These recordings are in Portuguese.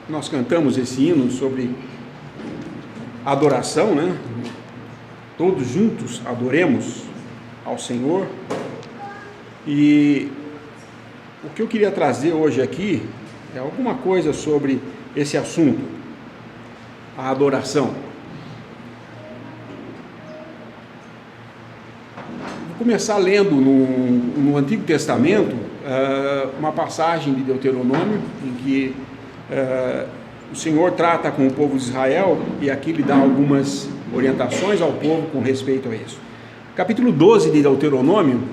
nós cantamos esse hino sobre adoração, né? Todos juntos adoremos ao Senhor. E o que eu queria trazer hoje aqui é alguma coisa sobre esse assunto, a adoração. Vou começar lendo no Antigo Testamento uma passagem de Deuteronômio em que o Senhor trata com o povo de Israel, e aqui lhe dá algumas orientações ao povo com respeito a isso. Capítulo 12 de Deuteronômio,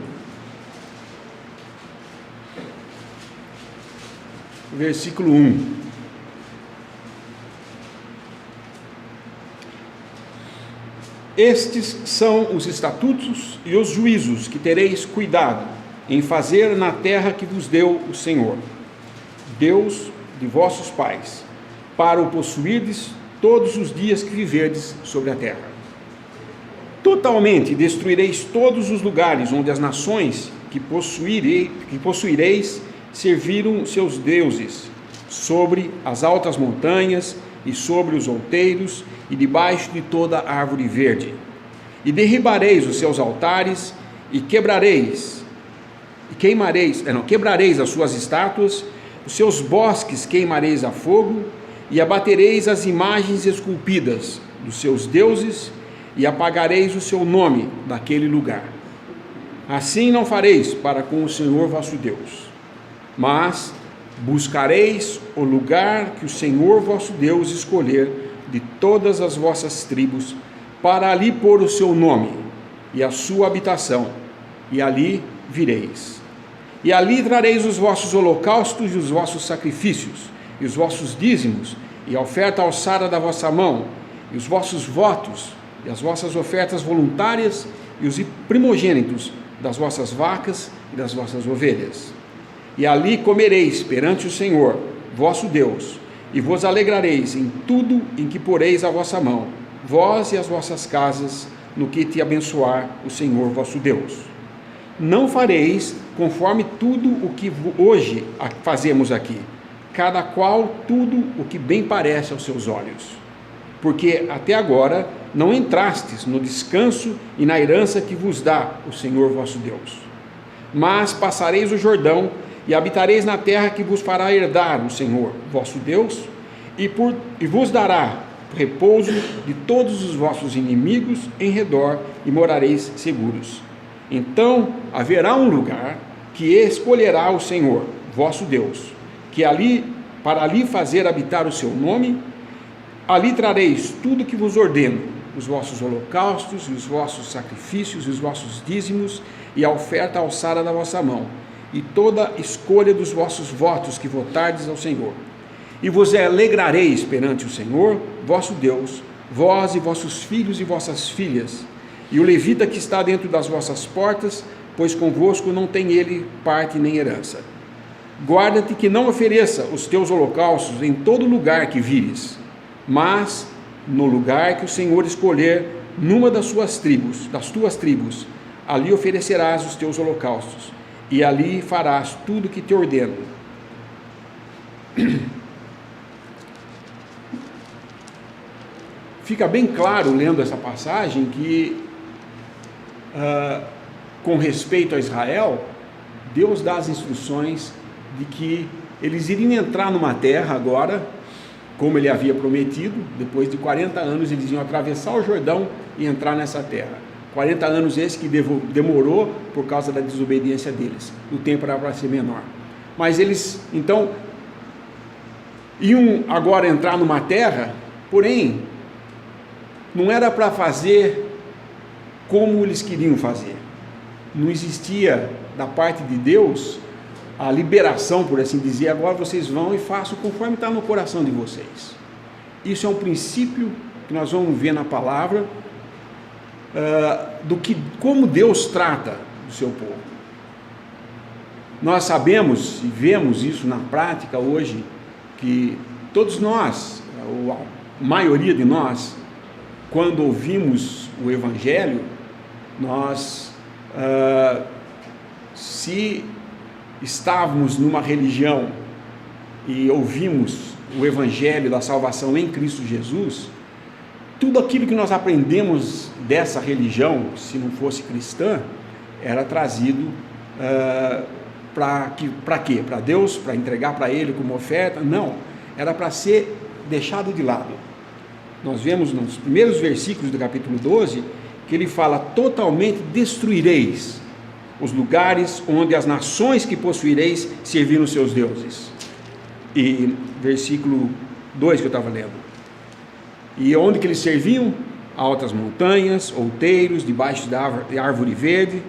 versículo 1. Estes são os estatutos e os juízos que tereis cuidado em fazer na terra que vos deu o Senhor, Deus de vossos pais, para o possuirdes todos os dias que viverdes sobre a terra. Totalmente destruireis todos os lugares onde as nações que possuireis serviram seus deuses, sobre as altas montanhas e sobre os outeiros e debaixo de toda árvore verde. E derribareis os seus altares e quebrareis as suas estátuas, os seus bosques queimareis a fogo, e abatereis as imagens esculpidas dos seus deuses, e apagareis o seu nome daquele lugar. Assim não fareis para com o Senhor vosso Deus, mas buscareis o lugar que o Senhor vosso Deus escolher de todas as vossas tribos, para ali pôr o seu nome e a sua habitação, e ali vireis. E ali trareis os vossos holocaustos e os vossos sacrifícios, e os vossos dízimos, e a oferta alçada da vossa mão, e os vossos votos, e as vossas ofertas voluntárias, e os primogênitos das vossas vacas e das vossas ovelhas. E ali comereis perante o Senhor, vosso Deus, e vos alegrareis em tudo em que poreis a vossa mão, vós e as vossas casas, no que te abençoar o Senhor vosso Deus. Não fareis conforme tudo o que hoje fazemos aqui, cada qual tudo o que bem parece aos seus olhos, porque até agora não entrastes no descanso e na herança que vos dá o Senhor vosso Deus. Mas passareis o Jordão e habitareis na terra que vos fará herdar o Senhor vosso Deus, e vos dará repouso de todos os vossos inimigos em redor, e morareis seguros. Então haverá um lugar que escolherá o Senhor vosso Deus, que para ali fazer habitar o seu nome. Ali trareis tudo que vos ordeno, os vossos holocaustos e os vossos sacrifícios e os vossos dízimos, e a oferta alçada da vossa mão, e toda escolha dos vossos votos que votardes ao Senhor. E vos alegrareis perante o Senhor vosso Deus, vós e vossos filhos e vossas filhas, e o levita que está dentro das vossas portas, pois convosco não tem ele parte nem herança. Guarda-te que não ofereça os teus holocaustos em todo lugar que vires, mas no lugar que o Senhor escolher, numa das tuas tribos, ali oferecerás os teus holocaustos, e ali farás tudo que te ordeno. Fica bem claro, lendo essa passagem, que com respeito a Israel, Deus dá as instruções de que eles iriam entrar numa terra agora, como ele havia prometido. Depois de 40 anos eles iam atravessar o Jordão e entrar nessa terra. 40 anos esse que demorou por causa da desobediência deles. O tempo era para ser menor. Mas eles, então, iam agora entrar numa terra, porém, não era para fazer como eles queriam fazer. Não existia da parte de Deus a liberação, por assim dizer, agora vocês vão e façam conforme está no coração de vocês. Isso é um princípio que nós vamos ver na palavra, como Deus trata o seu povo. Nós sabemos e vemos isso na prática hoje, que todos nós, a maioria de nós, quando ouvimos o Evangelho, nós, se estávamos numa religião e ouvimos o Evangelho da salvação em Cristo Jesus, tudo aquilo que nós aprendemos dessa religião, se não fosse cristã, era trazido para quê? Para Deus, para entregar para Ele como oferta? Não, era para ser deixado de lado. Nós vemos nos primeiros versículos do capítulo 12, que ele fala: totalmente destruireis os lugares onde as nações que possuireis serviram os seus deuses. E versículo 2 que eu estava lendo: e onde que eles serviam? Altas montanhas, outeiros, debaixo da árvore verde.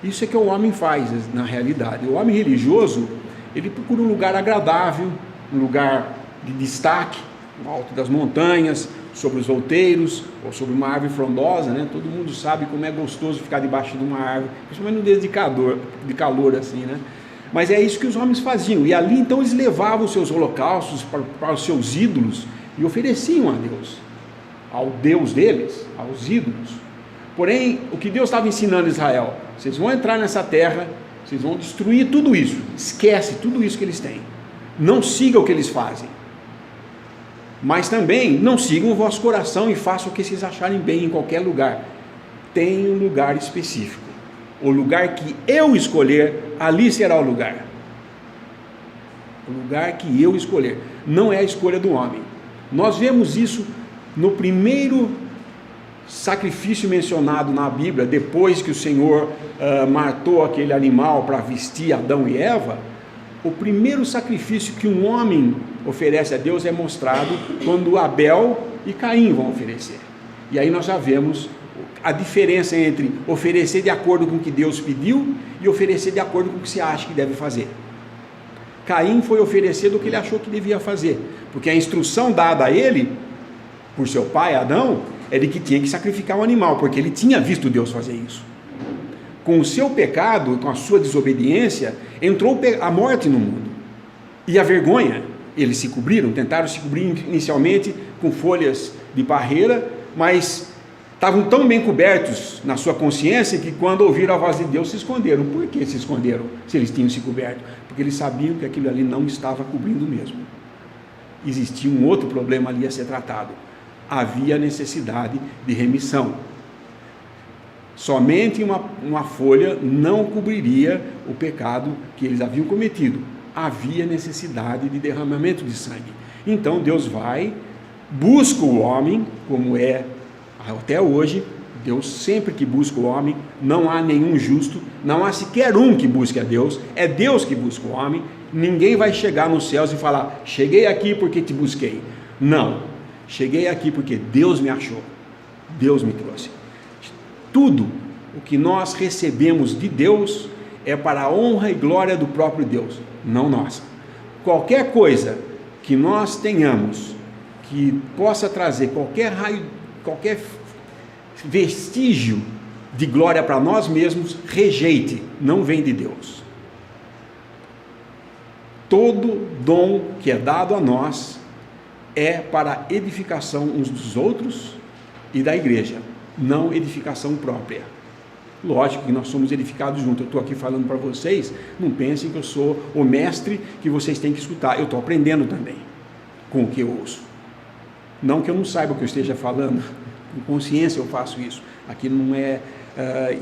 Isso é que o homem faz na realidade. O homem religioso, ele procura um lugar agradável, um lugar de destaque, no alto das montanhas, sobre os outeiros, ou sobre uma árvore frondosa, né? Todo mundo sabe como é gostoso ficar debaixo de uma árvore, principalmente no dia de calor assim, né? Mas é isso que os homens faziam, e ali então eles levavam os seus holocaustos para os seus ídolos, e ofereciam a Deus, ao Deus deles, aos ídolos. Porém, o que Deus estava ensinando a Israel: vocês vão entrar nessa terra, vocês vão destruir tudo isso, esquece tudo isso que eles têm, não siga o que eles fazem, mas também não sigam o vosso coração e façam o que vocês acharem bem em qualquer lugar. Tem um lugar específico, o lugar que eu escolher, ali será o lugar. O lugar que eu escolher, não é a escolha do homem. Nós vemos isso no primeiro sacrifício mencionado na Bíblia, depois que o Senhor matou aquele animal para vestir Adão e Eva. O primeiro sacrifício que um homem oferece a Deus é mostrado quando Abel e Caim vão oferecer. E aí nós já vemos a diferença entre oferecer de acordo com o que Deus pediu e oferecer de acordo com o que você acha que deve fazer. Caim foi oferecer do que ele achou que devia fazer, porque a instrução dada a ele por seu pai Adão é de que tinha que sacrificar um animal, porque ele tinha visto Deus fazer isso. Com o seu pecado, com a sua desobediência, entrou a morte no mundo e a vergonha. Eles se cobriram, tentaram se cobrir inicialmente com folhas de parreira, mas estavam tão bem cobertos na sua consciência que quando ouviram a voz de Deus se esconderam. Por que se esconderam se eles tinham se coberto? Porque eles sabiam que aquilo ali não estava cobrindo mesmo. Existia um outro problema ali a ser tratado. Havia necessidade de remissão. Somente uma folha não cobriria o pecado que eles haviam cometido. Havia necessidade de derramamento de sangue. Então Deus vai, busca o homem, como é até hoje. Deus sempre que busca o homem, não há nenhum justo, não há sequer um que busque a Deus, é Deus que busca o homem. Ninguém vai chegar nos céus e falar: cheguei aqui porque te busquei. Não, cheguei aqui porque Deus me achou, Deus me trouxe. Tudo o que nós recebemos de Deus é para a honra e glória do próprio Deus, não nossa. Qualquer coisa que nós tenhamos que possa trazer qualquer vestígio de glória para nós mesmos, rejeite, não vem de Deus. Todo dom que é dado a nós é para edificação uns dos outros e da igreja, não edificação própria. Lógico que nós somos edificados juntos. Eu estou aqui falando para vocês, não pensem que eu sou o mestre que vocês têm que escutar. Eu estou aprendendo também com o que eu ouço. Não que eu não saiba o que eu esteja falando, com consciência eu faço isso. Aqui não é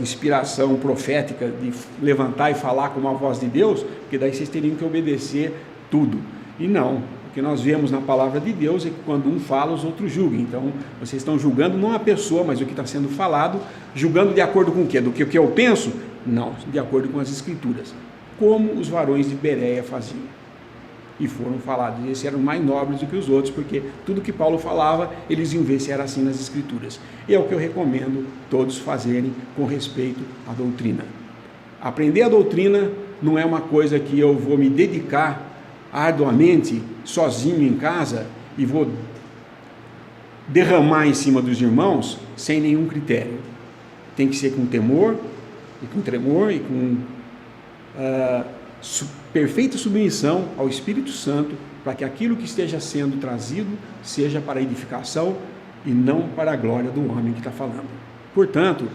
inspiração profética de levantar e falar com uma voz de Deus, porque daí vocês teriam que obedecer tudo. E não, o que nós vemos na palavra de Deus é que quando um fala, os outros julgam. Então, vocês estão julgando não a pessoa, mas o que está sendo falado, julgando de acordo com o quê? Do que eu penso? Não, de acordo com as Escrituras. Como os varões de Bereia faziam. E foram falados, esses eram mais nobres do que os outros, porque tudo que Paulo falava, eles iam ver se era assim nas Escrituras. E é o que eu recomendo todos fazerem com respeito à doutrina. Aprender a doutrina não é uma coisa que eu vou me dedicar arduamente, sozinho em casa, e vou derramar em cima dos irmãos, sem nenhum critério. Tem que ser com temor, e com tremor, e com perfeita submissão ao Espírito Santo, para que aquilo que esteja sendo trazido, seja para a edificação, e não para a glória do homem que está falando. Portanto,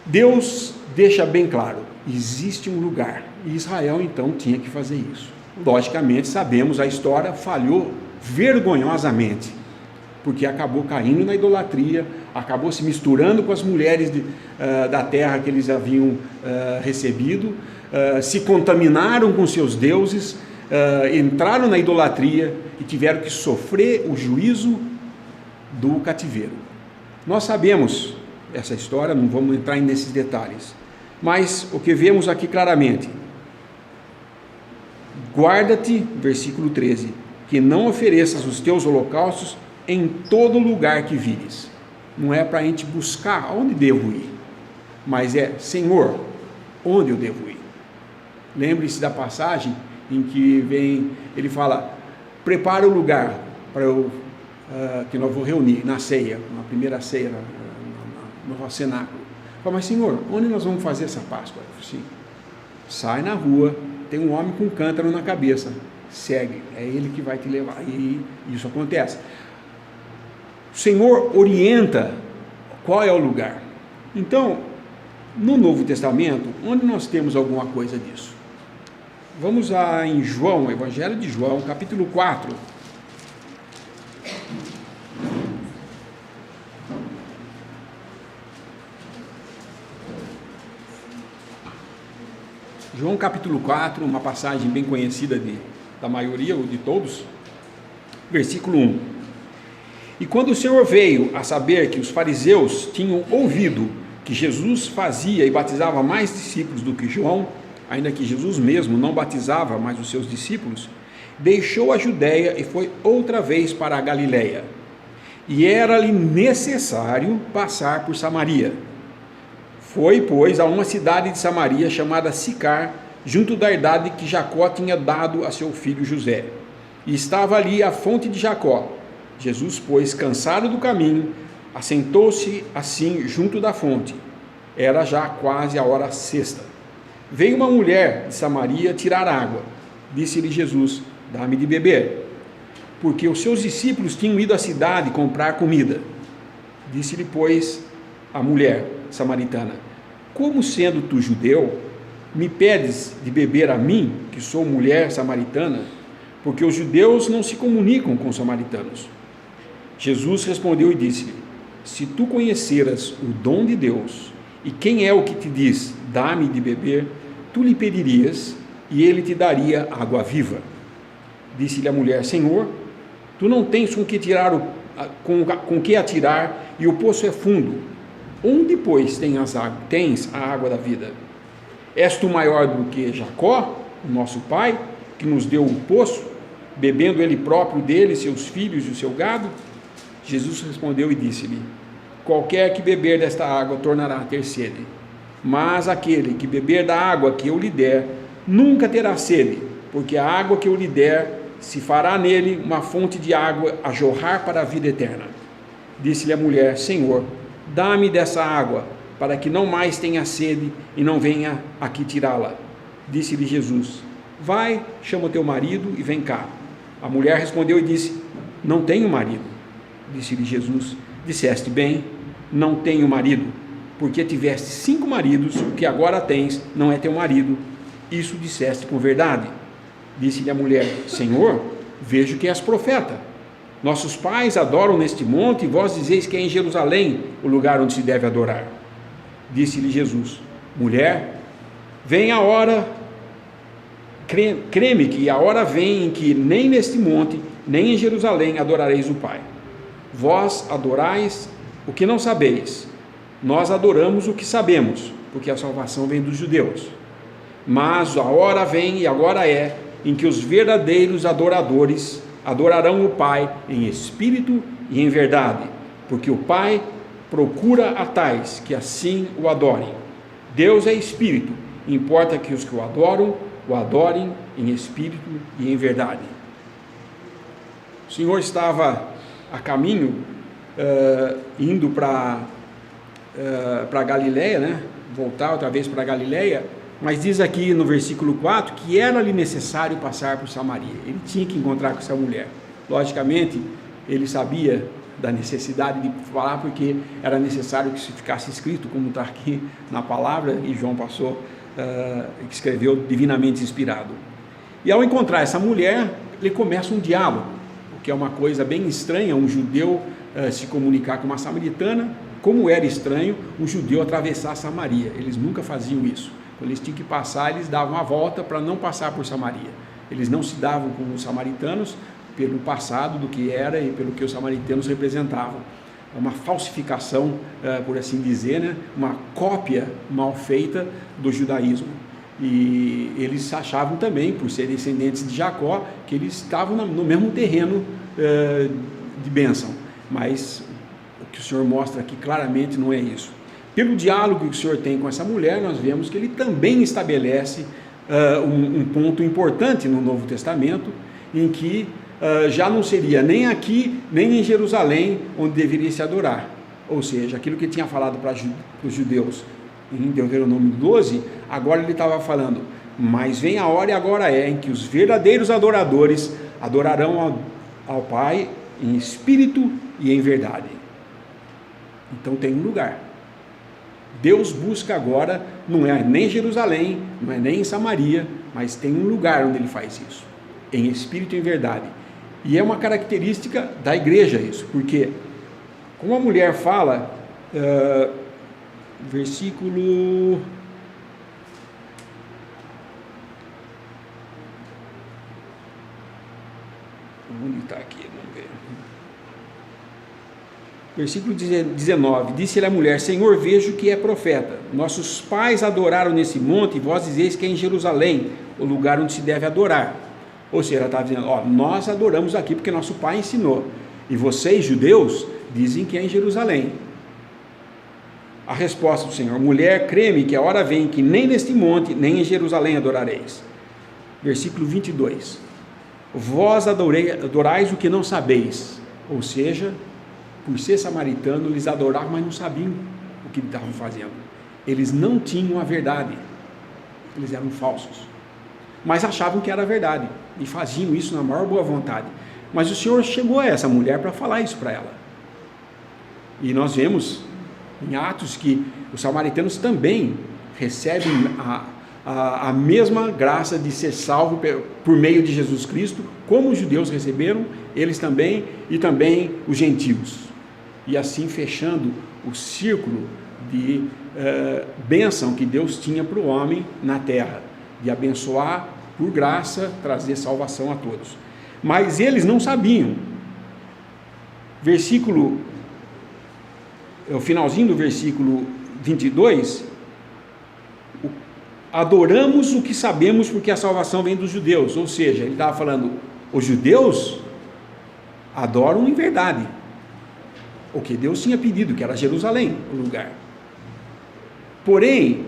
Deus deixa bem claro, existe um lugar, e Israel então tinha que fazer isso. Logicamente, sabemos a história, falhou vergonhosamente, porque acabou caindo na idolatria, acabou se misturando com as mulheres da terra que eles haviam recebido, se contaminaram com seus deuses, entraram na idolatria e tiveram que sofrer o juízo do cativeiro. Nós sabemos essa história, não vamos entrar nesses detalhes, mas o que vemos aqui claramente: guarda-te, versículo 13, que não ofereças os teus holocaustos em todo lugar que vires. Não é para a gente buscar onde devo ir, mas é: Senhor, onde eu devo ir? Lembre-se da passagem em que ele fala: prepara o lugar para eu, que nós vamos reunir na ceia, na primeira ceia, no cenáculo. Fala: mas Senhor, onde nós vamos fazer essa Páscoa? Eu falei: sim, sai na rua, tem um homem com um cântaro na cabeça, segue, é ele que vai te levar. E isso acontece. O Senhor orienta qual é o lugar. Então, no Novo Testamento, onde nós temos alguma coisa disso? Vamos em João, Evangelho de João, capítulo 4. João capítulo 4, uma passagem bem conhecida da maioria, ou de todos, versículo 1. E quando o Senhor veio a saber que os fariseus tinham ouvido que Jesus fazia e batizava mais discípulos do que João, ainda que Jesus mesmo não batizava mais os seus discípulos, deixou a Judéia e foi outra vez para a Galiléia. E era-lhe necessário passar por Samaria. Foi, pois, a uma cidade de Samaria chamada Sicar, junto da herdade que Jacó tinha dado a seu filho José. E estava ali a fonte de Jacó. Jesus, pois, cansado do caminho, assentou-se assim junto da fonte. Era já quase a hora sexta. Veio uma mulher de Samaria tirar água. Disse-lhe Jesus: dá-me de beber. Porque os seus discípulos tinham ido à cidade comprar comida. Disse-lhe, pois, a mulher samaritana: como sendo tu judeu, me pedes de beber a mim, que sou mulher samaritana? Porque os judeus não se comunicam com os samaritanos. Jesus respondeu e disse-lhe: se tu conheceras o dom de Deus, e quem é o que te diz, dá-me de beber, tu lhe pedirias, e ele te daria água viva. Disse-lhe a mulher: Senhor, tu não tens com que atirar, e o poço é fundo. Onde, pois, tens a água da vida? És tu maior do que Jacó, o nosso pai, que nos deu o poço, bebendo ele próprio dele, seus filhos e o seu gado? Jesus respondeu e disse-lhe: qualquer que beber desta água tornará a ter sede, mas aquele que beber da água que eu lhe der, nunca terá sede, porque a água que eu lhe der se fará nele uma fonte de água a jorrar para a vida eterna. Disse-lhe a mulher: Senhor, dá-me dessa água, para que não mais tenha sede e não venha aqui tirá-la. Disse-lhe Jesus: vai, chama o teu marido e vem cá. A mulher respondeu e disse: não tenho marido. Disse-lhe Jesus: disseste bem, não tenho marido, porque tiveste 5 maridos, o que agora tens não é teu marido. Isso disseste com verdade. Disse-lhe a mulher: Senhor, vejo que és profeta. Nossos pais adoram neste monte, e vós dizeis que é em Jerusalém o lugar onde se deve adorar. Disse-lhe Jesus: mulher, vem a hora, creme que a hora vem em que nem neste monte, nem em Jerusalém adorareis o Pai. Vós adorais o que não sabeis, nós adoramos o que sabemos, porque a salvação vem dos judeus. Mas a hora vem, e agora é, em que os verdadeiros adoradores adorarão o Pai em espírito e em verdade, porque o Pai procura a tais que assim o adorem. Deus é espírito, importa que os que o adorem em espírito e em verdade. O Senhor estava a caminho, indo para Galiléia, né? Voltar outra vez para Galiléia, mas diz aqui no versículo 4 que era-lhe necessário passar por Samaria. Ele tinha que encontrar com essa mulher. Logicamente, ele sabia da necessidade de falar, porque era necessário que isso ficasse escrito, como está aqui na palavra, e João passou, que escreveu divinamente inspirado. E ao encontrar essa mulher, ele começa um diálogo, o que é uma coisa bem estranha, um judeu se comunicar com uma samaritana, como era estranho um judeu atravessar Samaria. Eles nunca faziam isso. Quando eles tinham que passar, eles davam a volta para não passar por Samaria. Eles não se davam com os samaritanos pelo passado do que era e pelo que os samaritanos representavam. É uma falsificação, por assim dizer, né? Uma cópia mal feita do judaísmo. E eles achavam também, por serem descendentes de Jacó, que eles estavam no mesmo terreno de bênção. Mas o que o Senhor mostra aqui claramente não é isso. Pelo diálogo que o Senhor tem com essa mulher, nós vemos que ele também estabelece um ponto importante no Novo Testamento, em que já não seria nem aqui, nem em Jerusalém, onde deveria se adorar. Ou seja, aquilo que ele tinha falado para os judeus em Deuteronômio 12, agora ele estava falando, mas vem a hora e agora em que os verdadeiros adoradores adorarão ao Pai em espírito e em verdade. Então tem um lugar. Deus busca agora, não é nem em Jerusalém, não é nem em Samaria, mas tem um lugar onde ele faz isso, em espírito e em verdade. E é uma característica da igreja isso, porque como a mulher fala, versículo... Onde está aqui? Vamos ver. Versículo 19, disse-lhe a mulher, Senhor, vejo que é profeta, nossos pais adoraram nesse monte, e vós dizeis que é em Jerusalém, o lugar onde se deve adorar. Ou seja, ela estava dizendo, nós adoramos aqui porque nosso pai ensinou, e vocês, judeus, dizem que é em Jerusalém. A resposta do Senhor, mulher, crê-me que a hora vem que nem neste monte, nem em Jerusalém adorareis. Versículo 22, vós adorais o que não sabeis, ou seja, por ser samaritano, eles adoravam, mas não sabiam o que estavam fazendo. Eles não tinham a verdade, eles eram falsos, mas achavam que era verdade, e faziam isso na maior boa vontade. Mas o Senhor chegou a essa mulher para falar isso para ela, e nós vemos em Atos que os samaritanos também recebem a mesma graça de ser salvo por meio de Jesus Cristo, como os judeus receberam, eles também, e também os gentios, e assim fechando o círculo de bênção que Deus tinha para o homem na terra, de abençoar por graça, trazer salvação a todos. Mas eles não sabiam. O finalzinho do versículo 22, adoramos o que sabemos porque a salvação vem dos judeus. Ou seja, ele estava falando, os judeus adoram em verdade o que Deus tinha pedido, que era Jerusalém, o lugar. Porém,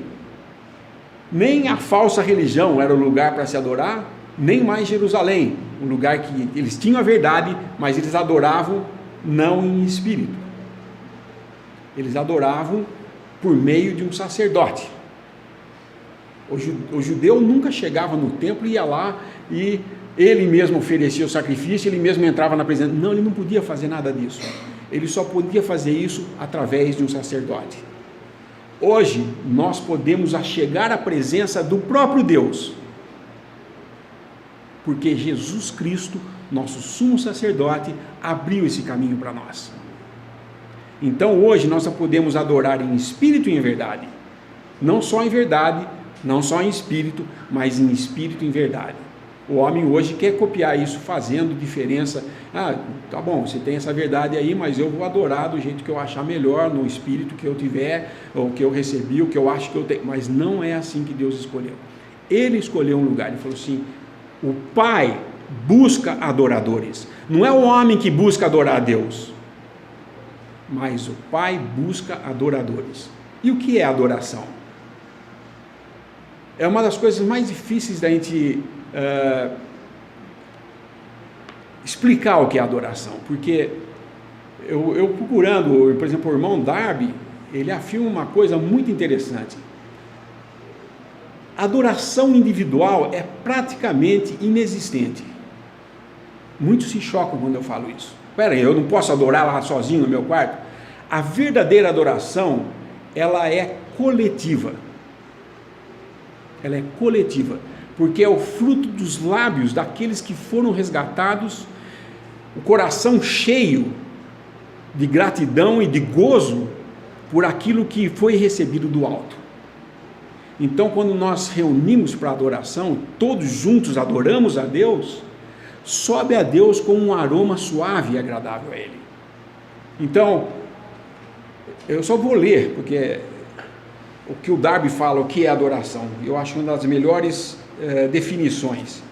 nem a falsa religião era o lugar para se adorar, nem mais Jerusalém, um lugar que eles tinham a verdade, mas eles adoravam não em espírito. Eles adoravam por meio de um sacerdote. O judeu nunca chegava no templo e ia lá e ele mesmo oferecia o sacrifício, ele mesmo entrava na presença. Não, ele não podia fazer nada disso. Ele só podia fazer isso através de um sacerdote. Hoje, nós podemos chegar à presença do próprio Deus, porque Jesus Cristo, nosso sumo sacerdote, abriu esse caminho para nós. Então, hoje, nós só podemos adorar em espírito e em verdade. Não só em verdade, não só em espírito, mas em espírito e em verdade. O homem hoje quer copiar isso, fazendo diferença. Tá bom, você tem essa verdade aí, mas eu vou adorar do jeito que eu achar melhor, no espírito que eu tiver, ou que eu recebi, o que eu acho que eu tenho. Mas não é assim que Deus escolheu. Ele escolheu um lugar, ele falou assim, o Pai busca adoradores. Não é o homem que busca adorar a Deus, mas o Pai busca adoradores. E o que é adoração? É uma das coisas mais difíceis da gente explicar o que é adoração, porque eu procurando, por exemplo, o irmão Darby, ele afirma uma coisa muito interessante. Adoração individual é praticamente inexistente. Muitos se chocam quando eu falo isso. Espera aí, eu não posso adorar lá sozinho no meu quarto? A verdadeira adoração, ela é coletiva. Ela é coletiva. porque é o fruto dos lábios daqueles que foram resgatados, o coração cheio de gratidão e de gozo por aquilo que foi recebido do alto. Então, quando nós reunimos para adoração, todos juntos adoramos a Deus, sobe a Deus com um aroma suave e agradável a Ele. Então, eu só vou ler, porque o que o Darby fala, o que é adoração, eu acho uma das melhores definições.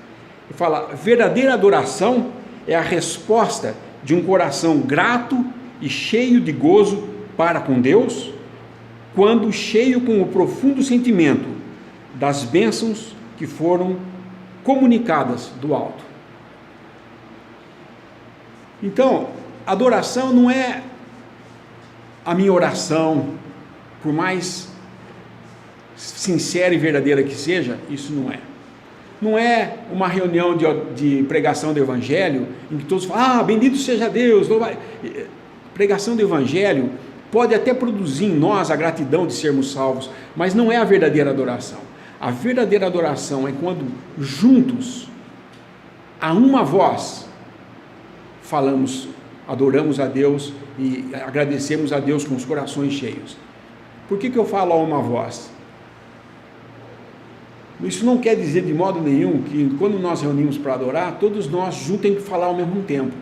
Ele fala: verdadeira adoração é a resposta de um coração grato e cheio de gozo para com Deus, quando cheio com o profundo sentimento das bênçãos que foram comunicadas do alto. Então, adoração não é a minha oração, por mais sincera e verdadeira que seja, isso não é. Não é uma reunião de pregação do Evangelho, em que todos falam: bendito seja Deus. Pregação do Evangelho pode até produzir em nós a gratidão de sermos salvos, mas não é a verdadeira adoração. A verdadeira adoração é quando juntos, a uma voz, falamos, adoramos a Deus e agradecemos a Deus com os corações cheios. Por que eu falo a uma voz? Isso não quer dizer de modo nenhum que quando nós reunimos para adorar, todos nós juntos temos que falar ao mesmo tempo.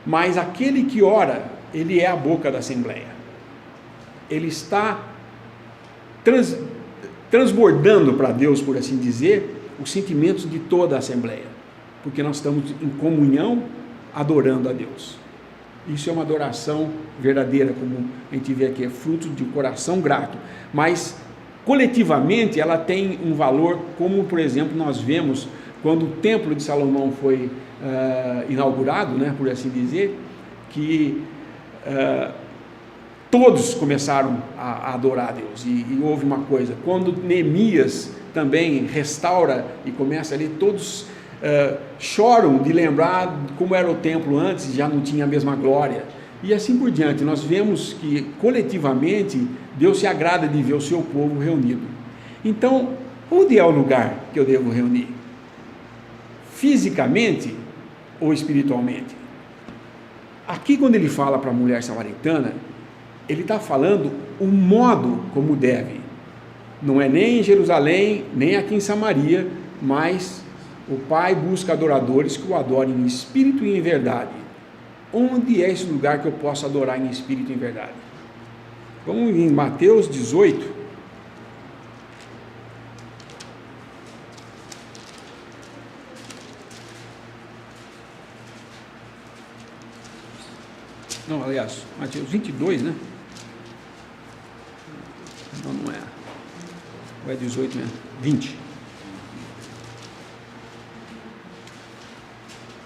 Mas aquele que ora, ele é a boca da Assembleia. Ele está transbordando para Deus, por assim dizer, os sentimentos de toda a Assembleia, porque nós estamos em comunhão, adorando a Deus. Isso é uma adoração verdadeira, como a gente vê aqui, é fruto de um coração grato, mas coletivamente ela tem um valor, como por exemplo nós vemos quando o Templo de Salomão foi inaugurado, né, por assim dizer, que todos começaram a adorar a Deus, e houve uma coisa, quando Neemias também restaura e começa ali, todos choram de lembrar como era o templo antes, já não tinha a mesma glória, e assim por diante. Nós vemos que coletivamente Deus se agrada de ver o seu povo reunido. Então, onde é o lugar que eu devo reunir? Fisicamente ou espiritualmente? Aqui, quando ele fala para a mulher samaritana, ele está falando o modo como deve. Não é nem em Jerusalém, nem aqui em Samaria, mas o Pai busca adoradores que o adorem em espírito e em verdade. Onde é esse lugar que eu posso adorar em espírito e em verdade? Vamos em Mateus 18. Não, aliás, Mateus 22, né? Não é. Ou é 18 mesmo? 20.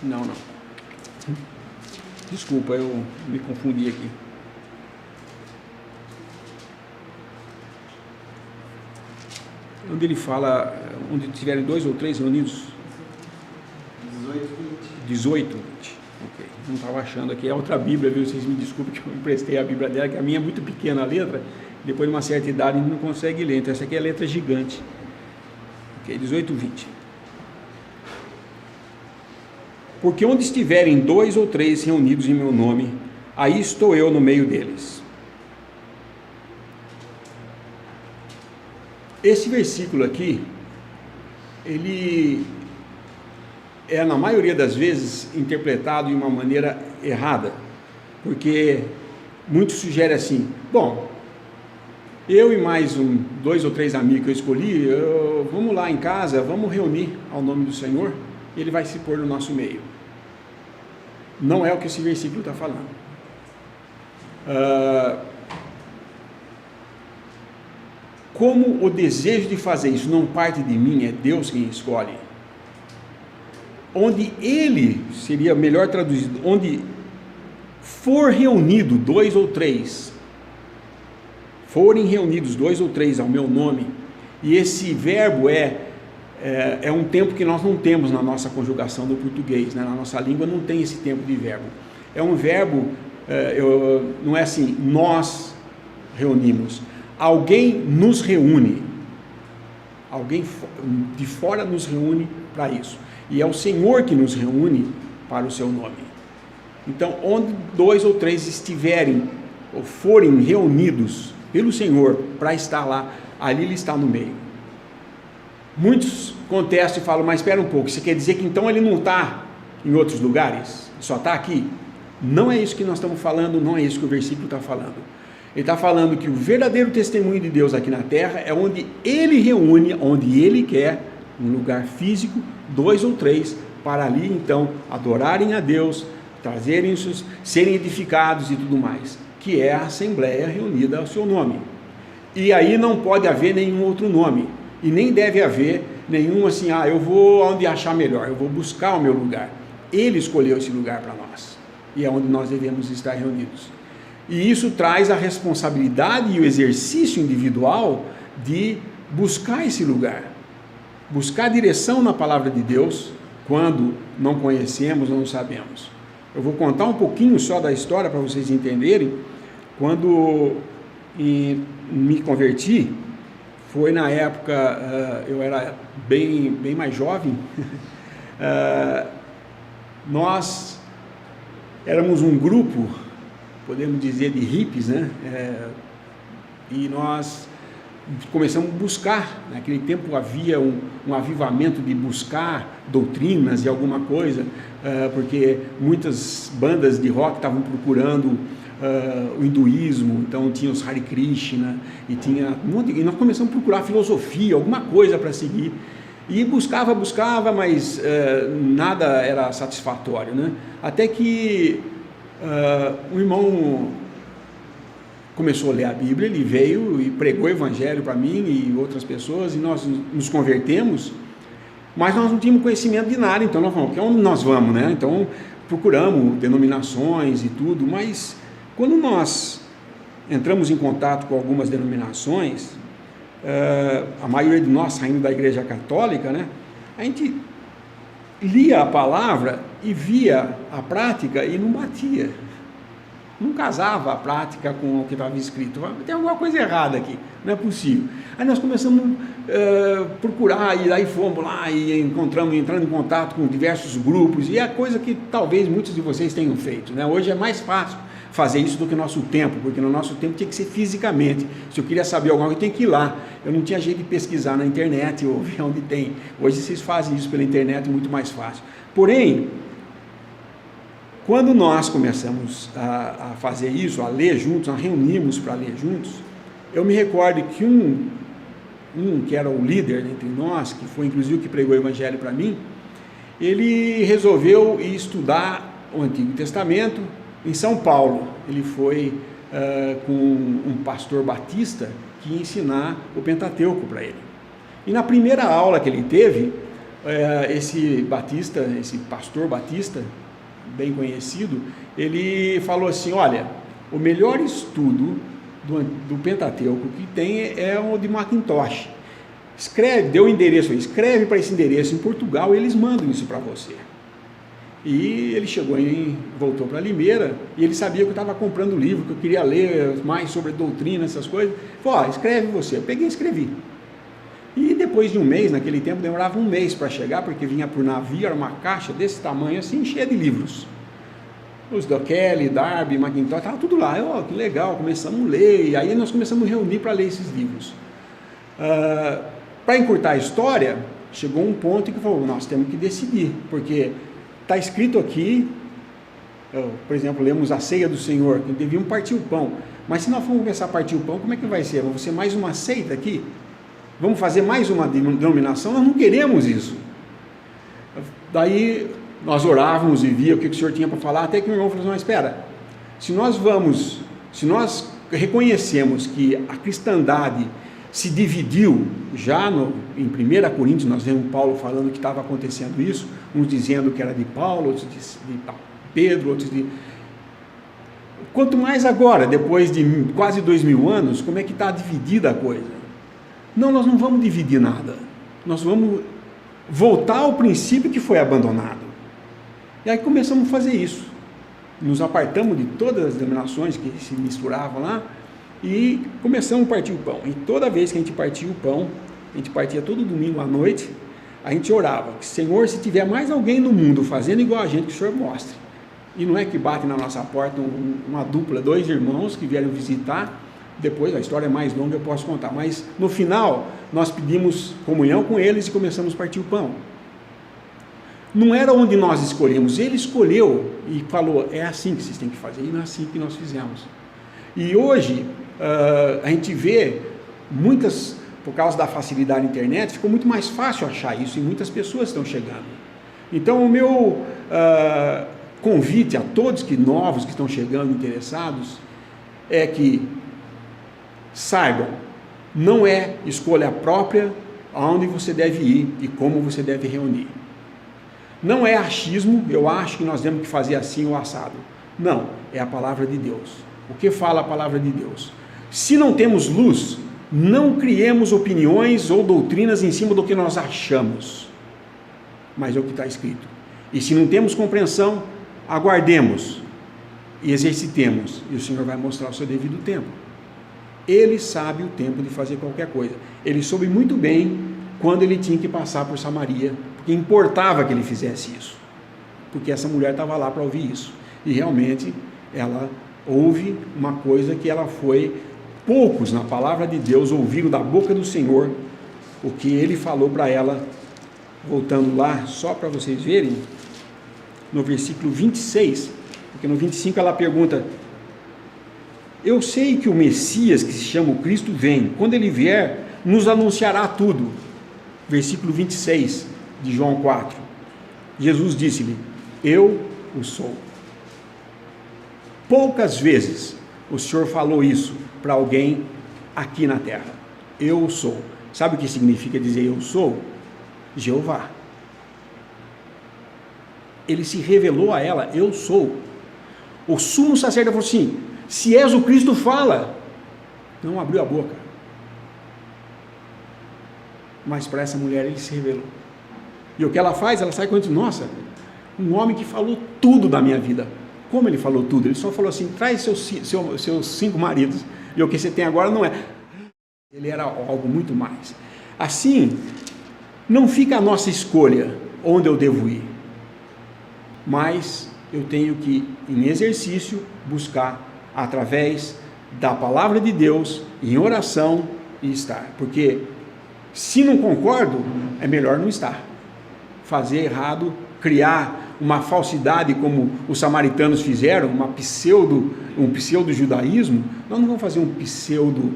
Não. Desculpa, eu me confundi aqui. Onde ele fala, onde tiverem 2 ou 3 reunidos? 18, 20. Ok, não estava achando aqui. É outra Bíblia, viu? Vocês me desculpem que eu emprestei a Bíblia dela, que a minha é muito pequena a letra. Depois de uma certa idade a gente não consegue ler. Então essa aqui é a letra gigante. Ok, 18, 20. Porque onde estiverem 2 ou 3 reunidos em meu nome, aí estou eu no meio deles. Esse versículo aqui, ele é na maioria das vezes interpretado de uma maneira errada, porque muitos sugerem assim: bom, eu e mais 2 ou 3 amigos que eu escolhi, vamos lá em casa, vamos reunir ao nome do Senhor, e ele vai se pôr no nosso meio. Não é o que esse versículo está falando. Como o desejo de fazer isso não parte de mim, é Deus quem escolhe. Onde ele, seria melhor traduzido, onde for reunido 2 ou 3, forem reunidos 2 ou 3 ao meu nome, e esse verbo é um tempo que nós não temos na nossa conjugação do português, né? Na nossa língua não tem esse tempo de verbo. É um verbo, não é assim, nós reunimos. Alguém nos reúne. Alguém de fora nos reúne para isso. E é o Senhor que nos reúne para o seu nome. Então, onde 2 ou 3 estiverem ou forem reunidos pelo Senhor para estar lá, ali Ele está no meio. Muitos contestam e falam, mas espera um pouco, isso quer dizer que então Ele não está em outros lugares? Só está aqui? Não é isso que nós estamos falando, não é isso que o versículo está falando. Ele está falando que o verdadeiro testemunho de Deus aqui na terra é onde Ele reúne, onde Ele quer, um lugar físico, 2 ou 3, para ali então adorarem a Deus, trazerem seus, serem edificados e tudo mais, que é a assembleia reunida ao seu nome. E aí não pode haver nenhum outro nome, e nem deve haver nenhum assim, eu vou onde achar melhor, eu vou buscar o meu lugar. Ele escolheu esse lugar para nós, e é onde nós devemos estar reunidos. E isso traz a responsabilidade e o exercício individual de buscar esse lugar, buscar direção na palavra de Deus, quando não conhecemos ou não sabemos. Eu vou contar um pouquinho só da história para vocês entenderem. Quando me converti, foi na época, eu era bem mais jovem, nós éramos um grupo, podemos dizer, de hippies, né? E nós começamos a buscar. Naquele tempo havia um avivamento de buscar doutrinas e alguma coisa, porque muitas bandas de rock estavam procurando o hinduísmo, então tinha os Hare Krishna, e tinha e nós começamos a procurar filosofia, alguma coisa para seguir, e buscava, mas nada era satisfatório, né? Até que um irmão começou a ler a Bíblia, ele veio e pregou o Evangelho para mim e outras pessoas, e nós nos convertemos, mas nós não tínhamos conhecimento de nada. Então nós falamos, onde nós vamos, né? Então procuramos denominações e tudo, mas quando nós entramos em contato com algumas denominações, a maioria de nós saindo da Igreja Católica, né? A gente lia a palavra e via a prática e não batia. Não casava a prática com o que estava escrito. Tem alguma coisa errada aqui, não é possível. Aí nós começamos a procurar, e aí fomos lá e entrando em contato com diversos grupos, e é a coisa que talvez muitos de vocês tenham feito, né? Hoje é mais fácil fazer isso do que no nosso tempo, porque no nosso tempo tinha que ser fisicamente. Se eu queria saber alguma coisa, eu tinha que ir lá. Eu não tinha jeito de pesquisar na internet ou ver onde tem. Hoje vocês fazem isso pela internet muito mais fácil. Porém, quando nós começamos a fazer isso, a ler juntos, nós reunimos para ler juntos, eu me recordo que um que era o líder entre nós, que foi inclusive o que pregou o Evangelho para mim, ele resolveu ir estudar o Antigo Testamento em São Paulo. Ele foi com um pastor batista que ia ensinar o Pentateuco para ele. E na primeira aula que ele teve, esse pastor batista, bem conhecido, ele falou assim, olha, o melhor estudo do Pentateuco que tem é o de Macintosh. Deu o endereço, escreve para esse endereço em Portugal, e eles mandam isso para você. E ele voltou para Limeira, e ele sabia que eu estava comprando o livro, que eu queria ler mais sobre doutrina, essas coisas. Falou, escreve você. Eu peguei e escrevi. E depois de um mês, naquele tempo demorava um mês para chegar, porque vinha por navio, era uma caixa desse tamanho assim, cheia de livros. Os do Kelly, Darby, Macintosh, estava tudo lá. Que legal, começamos a ler, e aí nós começamos a reunir para ler esses livros. Para encurtar a história, chegou um ponto em que falou, nós temos que decidir, porque está escrito aqui, por exemplo, lemos a ceia do Senhor, que devíamos partir o pão, mas se nós formos começar a partir o pão, como é que vai ser? Vai ser mais uma seita aqui? Vamos fazer mais uma denominação? Nós não queremos isso. Daí nós orávamos e via o que o Senhor tinha para falar, até que o irmão falou assim, mas espera, se nós reconhecemos que a cristandade se dividiu, já em 1 Coríntios nós vemos Paulo falando que estava acontecendo isso, uns dizendo que era de Paulo, outros de Pedro, outros de... Quanto mais agora, depois de quase 2000 anos, como é que está dividida a coisa? Não, nós não vamos dividir nada, nós vamos voltar ao princípio que foi abandonado. E aí começamos a fazer isso, nos apartamos de todas as denominações que se misturavam lá, e começamos a partir o pão. E toda vez que a gente partia o pão, a gente partia todo domingo à noite, a gente orava, Senhor, se tiver mais alguém no mundo fazendo igual a gente, que o Senhor mostre. E não é que bate na nossa porta uma dupla, 2 irmãos que vieram visitar, depois a história é mais longa, eu posso contar, mas no final nós pedimos comunhão com eles e começamos a partir o pão. Não era onde nós escolhemos, ele escolheu e falou, é assim que vocês têm que fazer, e não é assim que nós fizemos. E hoje a gente vê muitas, por causa da facilidade da internet, ficou muito mais fácil achar isso, e muitas pessoas estão chegando. Então o meu convite a todos novos que estão chegando, interessados, é que saibam, não é escolha própria aonde você deve ir e como você deve reunir. Não é achismo, eu acho que nós temos que fazer assim ou assado. Não, é a palavra de Deus. O que fala a palavra de Deus? Se não temos luz, não criemos opiniões ou doutrinas em cima do que nós achamos, mas é o que está escrito. E se não temos compreensão, aguardemos e exercitemos, e o Senhor vai mostrar o seu devido tempo. Ele sabe o tempo de fazer qualquer coisa. Ele soube muito bem quando ele tinha que passar por Samaria, porque importava que ele fizesse isso, porque essa mulher estava lá para ouvir isso, e realmente ela ouve uma coisa que ela foi, poucos na palavra de Deus ouviram da boca do Senhor o que ele falou para ela. Voltando lá, só para vocês verem, no versículo 26, porque no 25 ela pergunta, eu sei que o Messias, que se chama o Cristo, vem, quando ele vier, nos anunciará tudo. Versículo 26 de João 4, Jesus disse-lhe, eu o sou. Poucas vezes o Senhor falou isso para alguém aqui na terra, eu sou. Sabe o que significa dizer eu sou? Jeová. Ele se revelou a ela, eu sou. O sumo sacerdote falou assim, se és o Cristo, fala. Não abriu a boca. Mas para essa mulher ele se revelou. E o que ela faz? Ela sai com isso, nossa, um homem que falou tudo da minha vida. Como ele falou tudo? Ele só falou assim, traz seus 5 maridos, e o que você tem agora não é. Ele era algo muito mais. Assim, não fica a nossa escolha onde eu devo ir, mas eu tenho que, em exercício, buscar através da palavra de Deus, em oração e estar, porque se não concordo, é melhor não estar. Fazer errado, criar uma falsidade como os samaritanos fizeram, um pseudo-judaísmo, nós não vamos fazer um pseudo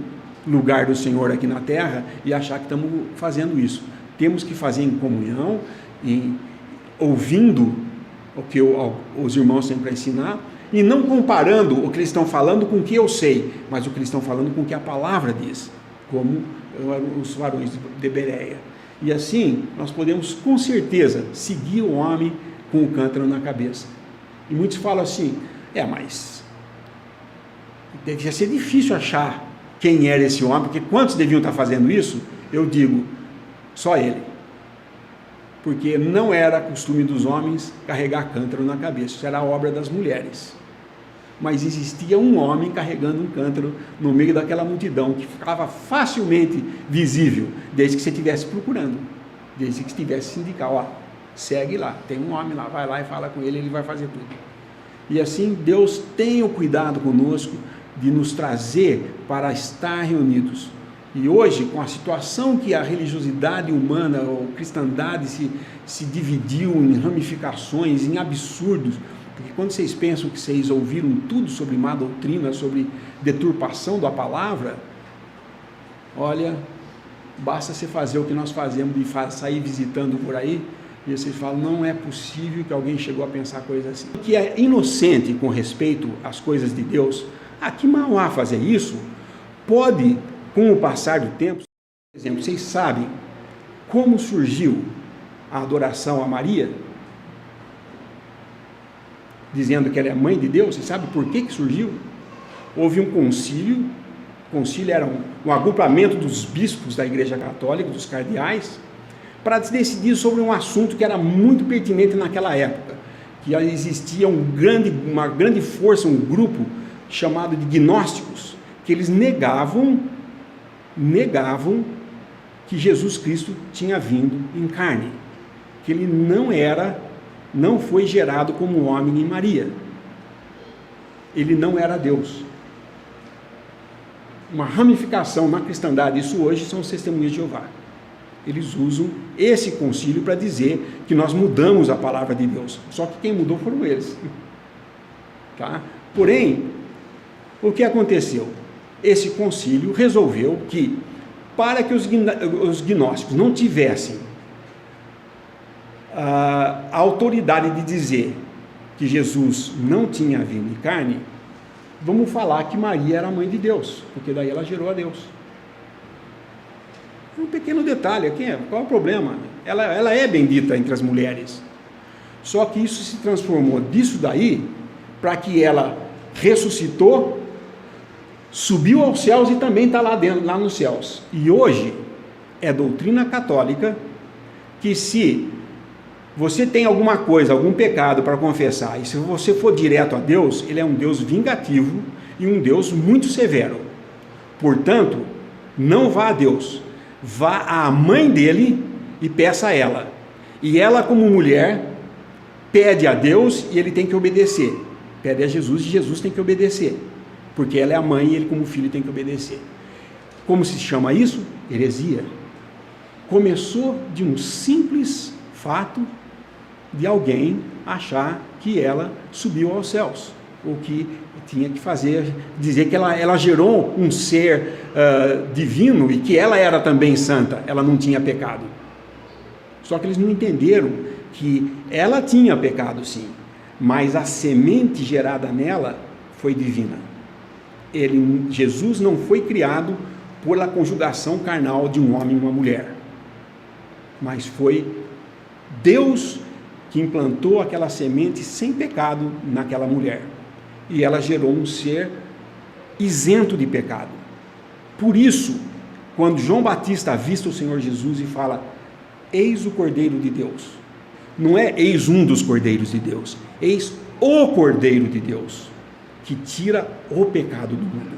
lugar do Senhor aqui na terra e achar que estamos fazendo isso. Temos que fazer em comunhão, ouvindo o que os irmãos têm para ensinar, e não comparando o que eles estão falando com o que eu sei, mas o que eles estão falando com o que a palavra diz, como os varões de Bereia. E assim, nós podemos com certeza seguir o homem com o cântaro na cabeça. E muitos falam assim, mas devia ser difícil achar quem era esse homem, porque quantos deviam estar fazendo isso? Eu digo, só ele. Porque não era costume dos homens carregar cântaro na cabeça, isso era a obra das mulheres. Mas existia um homem carregando um cântaro no meio daquela multidão, que ficava facilmente visível, desde que você estivesse procurando, desde que estivesse sindical, segue lá, tem um homem lá, vai lá e fala com ele, ele vai fazer tudo. E assim, Deus tem o cuidado conosco, de nos trazer para estar reunidos. E hoje, com a situação que a religiosidade humana, ou cristandade se dividiu em ramificações, em absurdos, porque quando vocês pensam que vocês ouviram tudo sobre má doutrina, sobre deturpação da palavra, olha, basta você fazer o que nós fazemos, de sair visitando por aí, e vocês falam, não é possível que alguém chegou a pensar coisa assim. O que é inocente com respeito às coisas de Deus, que mal há fazer isso, pode, com o passar do tempo, por exemplo, vocês sabem como surgiu a adoração a Maria? Dizendo que ela é mãe de Deus, você sabe por que surgiu? Houve um concílio, o concílio era um agrupamento dos bispos da Igreja Católica, dos cardeais, para decidir sobre um assunto que era muito pertinente naquela época, que existia uma grande força, um grupo chamado de gnósticos, que eles negavam que Jesus Cristo tinha vindo em carne, que ele não foi gerado como homem em Maria. Ele não era Deus. Uma ramificação na cristandade, isso hoje são os testemunhas de Jeová. Eles usam esse concílio para dizer que nós mudamos a palavra de Deus. Só que quem mudou foram eles. Tá? Porém, o que aconteceu? Esse concílio resolveu que, para que os gnósticos não tivessem a autoridade de dizer que Jesus não tinha vindo em carne, vamos falar que Maria era a mãe de Deus, porque daí ela gerou a Deus. Um pequeno detalhe aqui, qual é o problema? Ela é bendita entre as mulheres, só que isso se transformou disso daí, para que ela ressuscitou, subiu aos céus e também está lá dentro, lá nos céus. E hoje é doutrina católica que se você tem alguma coisa, algum pecado para confessar, e se você for direto a Deus, ele é um Deus vingativo e um Deus muito severo. Portanto, não vá a Deus, vá à mãe dele e peça a ela. E ela, como mulher, pede a Deus e ele tem que obedecer. Pede a Jesus e Jesus tem que obedecer, porque ela é a mãe e ele, como filho, tem que obedecer. Como se chama isso? Heresia. Começou de um simples fato de alguém achar que ela subiu aos céus, ou que tinha que fazer, dizer que ela gerou um ser divino e que ela era também santa, ela não tinha pecado. Só que eles não entenderam que ela tinha pecado sim, mas a semente gerada nela foi divina. Jesus não foi criado pela conjugação carnal de um homem e uma mulher, mas foi Deus que implantou aquela semente sem pecado naquela mulher, e ela gerou um ser isento de pecado. Por isso, quando João Batista avista o Senhor Jesus e fala: eis o Cordeiro de Deus, não é eis um dos Cordeiros de Deus, eis o Cordeiro de Deus, que tira o pecado do mundo.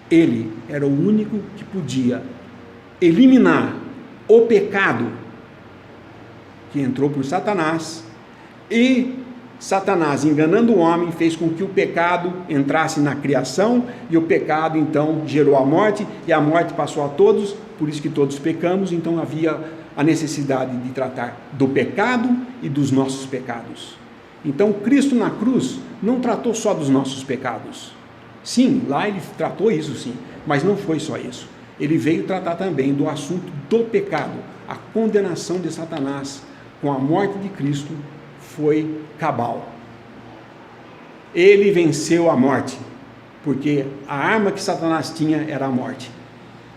Ele era o único que podia eliminar o pecado que entrou por Satanás, e Satanás, enganando o homem, fez com que o pecado entrasse na criação, e o pecado então gerou a morte, e a morte passou a todos, por isso que todos pecamos. Então havia a necessidade de tratar do pecado e dos nossos pecados. Então Cristo na cruz não tratou só dos nossos pecados. Sim, lá ele tratou isso sim, mas não foi só isso. Ele veio tratar também do assunto do pecado. A condenação de Satanás com a morte de Cristo foi cabal. Ele venceu a morte, porque a arma que Satanás tinha era a morte.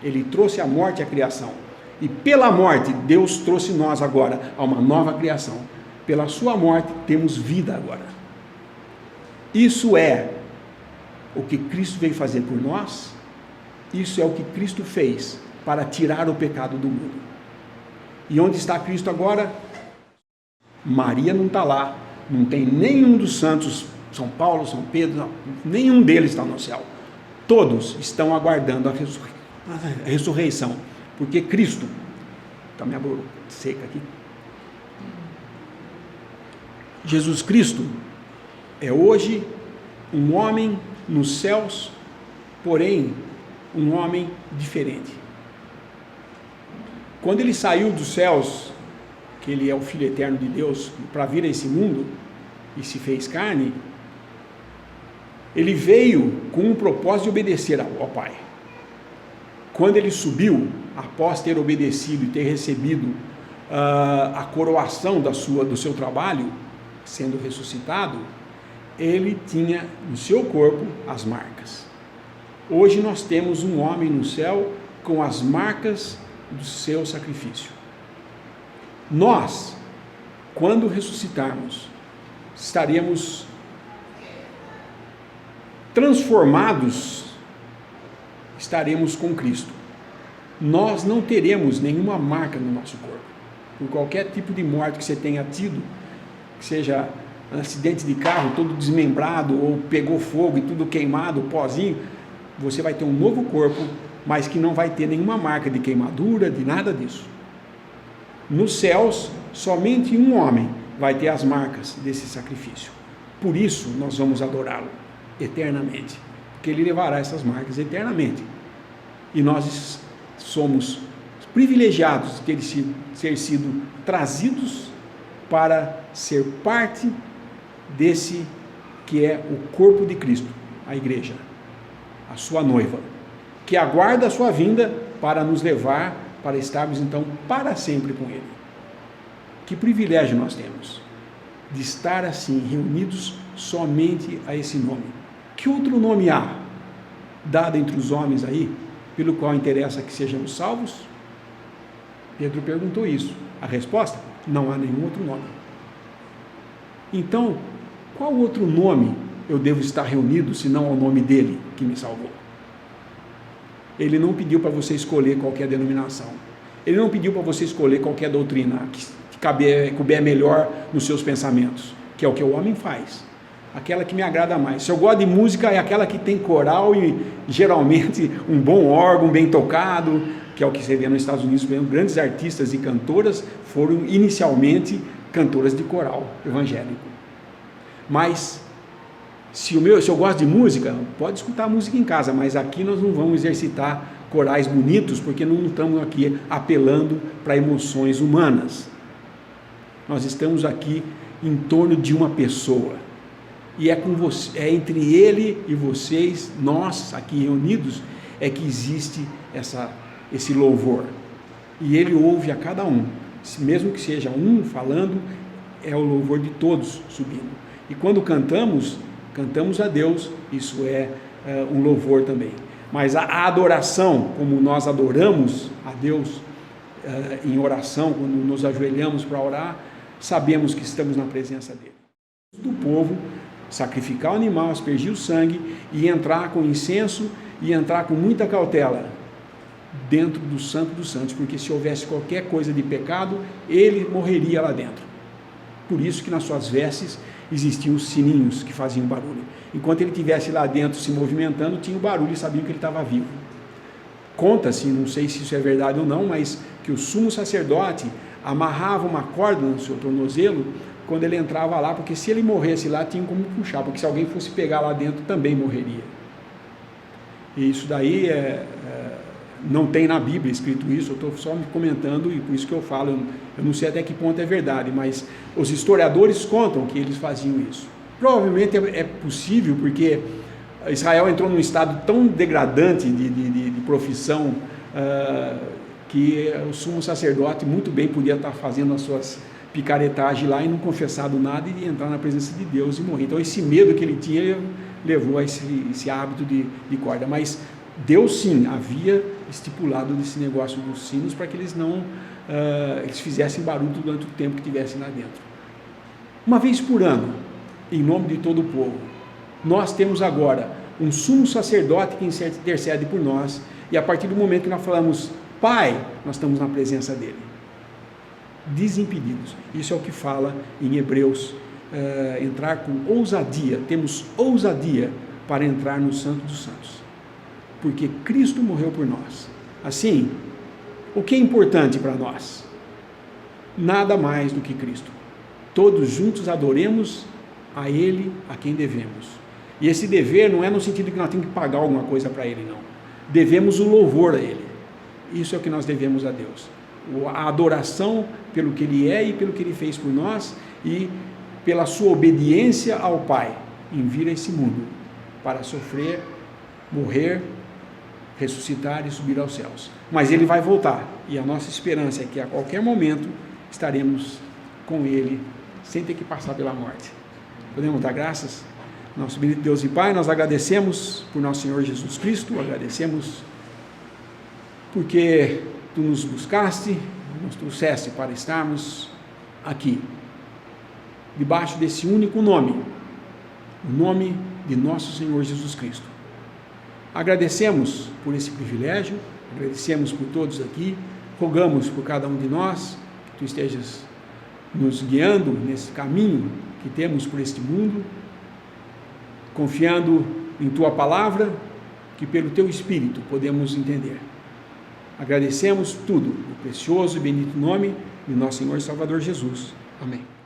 Ele trouxe a morte à criação, e pela morte Deus trouxe nós agora a uma nova criação. Pela sua morte temos vida agora. Isso é o que Cristo veio fazer por nós. Isso é o que Cristo fez para tirar o pecado do mundo. E onde está Cristo agora? Maria não está lá, não tem nenhum dos santos, São Paulo, São Pedro, não, nenhum deles está no céu. Todos estão aguardando a ressurreição, porque Cristo, está minha boca seca aqui, Jesus Cristo é hoje um homem nos céus, porém um homem diferente. Quando ele saiu dos céus, que ele é o Filho eterno de Deus, para vir a esse mundo, e se fez carne, ele veio com o propósito de obedecer ao Pai. Quando ele subiu, após ter obedecido e ter recebido a coroação do seu trabalho, sendo ressuscitado, ele tinha no seu corpo as marcas. Hoje nós temos um homem no céu com as marcas do seu sacrifício. Nós, quando ressuscitarmos, estaremos transformados, estaremos com Cristo. Nós não teremos nenhuma marca no nosso corpo. Por qualquer tipo de morte que você tenha tido, que seja um acidente de carro, todo desmembrado, ou pegou fogo e tudo queimado, pozinho, você vai ter um novo corpo mas que não vai ter nenhuma marca de queimadura, de nada disso. Nos céus, somente um homem vai ter as marcas desse sacrifício. Por isso, nós vamos adorá-lo eternamente, porque ele levará essas marcas eternamente. E nós somos privilegiados de ter sido trazidos para ser parte desse que é o corpo de Cristo, a igreja, a sua noiva, que aguarda a sua vinda para nos levar para estarmos então para sempre com Ele. Que privilégio nós temos de estar assim reunidos somente a esse nome. Que outro nome há dado entre os homens aí, pelo qual interessa que sejamos salvos? Pedro perguntou isso. A resposta? Não há nenhum outro nome. Então, qual outro nome eu devo estar reunido, senão ao nome dele que me salvou? Ele não pediu para você escolher qualquer denominação. Ele não pediu para você escolher qualquer doutrina que couber melhor nos seus pensamentos, que é o que o homem faz. Aquela que me agrada mais. Se eu gosto de música, é aquela que tem coral e geralmente um bom órgão, bem tocado, que é o que você vê nos Estados Unidos. Grandes artistas e cantoras foram inicialmente cantoras de coral evangélico. Mas se eu gosto de música, pode escutar música em casa, mas aqui nós não vamos exercitar corais bonitos, porque não estamos aqui apelando para emoções humanas. Nós estamos aqui em torno de uma pessoa, e é entre ele e vocês, nós aqui reunidos, é que existe esse louvor, e ele ouve a cada um, mesmo que seja um falando, é o louvor de todos subindo. E quando cantamos a Deus, isso é um louvor também. Mas a adoração, como nós adoramos a Deus em oração, quando nos ajoelhamos para orar, sabemos que estamos na presença dele. Do povo, sacrificar o animal, aspergir o sangue e entrar com incenso e entrar com muita cautela dentro do Santo dos Santos, porque se houvesse qualquer coisa de pecado, ele morreria lá dentro. Por isso que nas suas vestes existiam os sininhos que faziam barulho. Enquanto ele estivesse lá dentro se movimentando, tinha o barulho e sabiam que ele estava vivo. Conta-se, não sei se isso é verdade ou não, mas que o sumo sacerdote amarrava uma corda no seu tornozelo quando ele entrava lá, porque se ele morresse lá, tinha como puxar, porque se alguém fosse pegar lá dentro, também morreria. E isso daí não tem na Bíblia escrito isso, eu estou só me comentando, e por isso que eu falo, eu não sei até que ponto é verdade, mas os historiadores contam que eles faziam isso. Provavelmente é possível, porque Israel entrou num estado tão degradante de profissão, que o sumo sacerdote muito bem podia estar fazendo as suas picaretagens lá e não confessado nada e entrar na presença de Deus e morrer. Então esse medo que ele tinha levou a esse hábito de corda, mas Deus sim havia estipulado desse negócio dos sinos para que eles não eles fizessem barulho durante o tempo que estivessem lá dentro. Uma vez por ano, em nome de todo o povo, nós temos agora um sumo sacerdote que intercede por nós, e a partir do momento que nós falamos Pai, nós estamos na presença dele, desimpedidos. Isso é o que fala em Hebreus, entrar com ousadia, temos ousadia para entrar no Santo dos Santos, porque Cristo morreu por nós. Assim, o que é importante para nós? Nada mais do que Cristo. Todos juntos adoremos a Ele, a quem devemos. E esse dever não é no sentido que nós temos que pagar alguma coisa para Ele, não. Devemos o louvor a Ele. Isso é o que nós devemos a Deus. A adoração pelo que Ele é e pelo que Ele fez por nós, e pela sua obediência ao Pai, em vir a esse mundo, para sofrer, morrer, ressuscitar e subir aos céus. Mas Ele vai voltar, e a nossa esperança é que a qualquer momento estaremos com Ele, sem ter que passar pela morte. Podemos dar graças? Nosso bendito Deus e Pai, nós agradecemos por nosso Senhor Jesus Cristo, agradecemos porque Tu nos buscaste, nos trouxeste para estarmos aqui, debaixo desse único nome, o nome de nosso Senhor Jesus Cristo. Agradecemos por esse privilégio, agradecemos por todos aqui, rogamos por cada um de nós, que Tu estejas nos guiando nesse caminho que temos por este mundo, confiando em Tua palavra, que pelo teu Espírito podemos entender. Agradecemos tudo no precioso e bendito nome de nosso Senhor e Salvador Jesus. Amém.